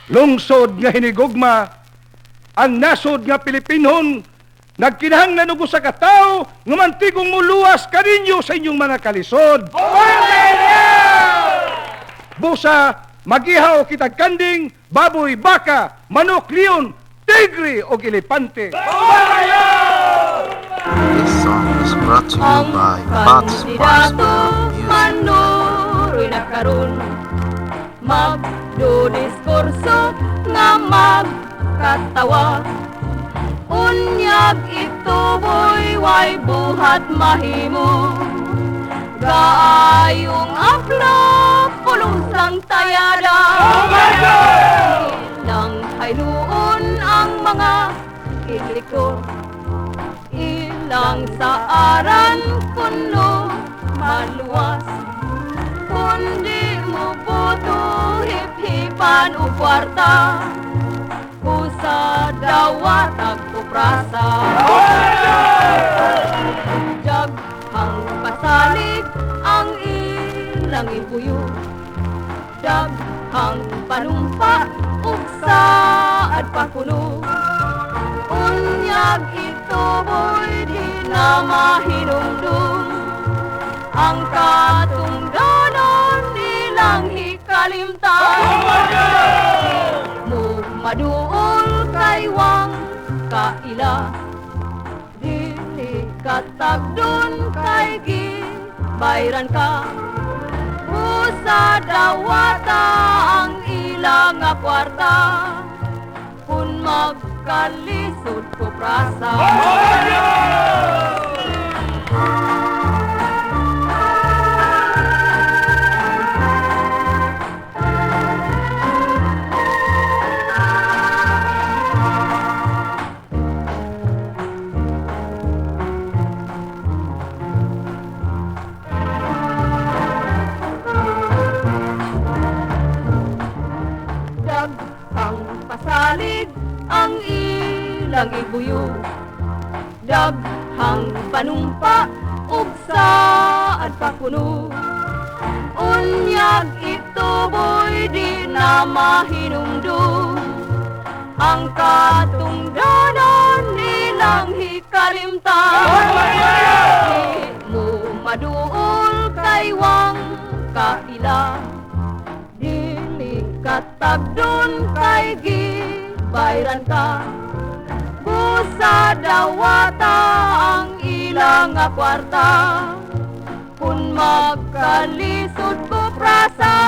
Lungsod nga hinigugma, ang nasod nga Pilipinon, nagkinahanglan ugo sa katao, nga mantigong muluwas kaninyo sa inyong mga kalisod. Busa, magihaw kitag kanding, baboy, baka, manok, leon, tigre o elepante. This song is brought to you by Bugs Barstow Music. Manuroy na karon, magdodiskurso nga magkatawa. Unyag ito boy, way buhat mahimo. Gaayong apla, pulong sang tayada. Ilang hayluon ang mga iliko. Ilang sa aran kuno maluwas. Kundi mo boto hip-hipan o kwarta. Pusa dawat agkuprasa. Daghang pasalig ang ilang ipuyo. Daghang panumpa ug saad pakuno. Unyag ito boy di na mahinumdum. Ang katungdanan nilang hikalimtan. Maduol kaywang kaila. Dili katagdun kay gibayran ka. Usa dawata ang ilang nga kwarta. Kung magkalisod ko prasa. Daghang pasalig ang ilang ibuyo. Daghang panumpa ug saad pakuno. Unyag ito boy di na mahinumdum. Ang katungdanan nilang hikalimtan. Di mo maduol kaywang kaila. Dili katagdun kay gibayran ka. Busa dawata ang ilang nga kwarta. Kung magkalisod ko prasa.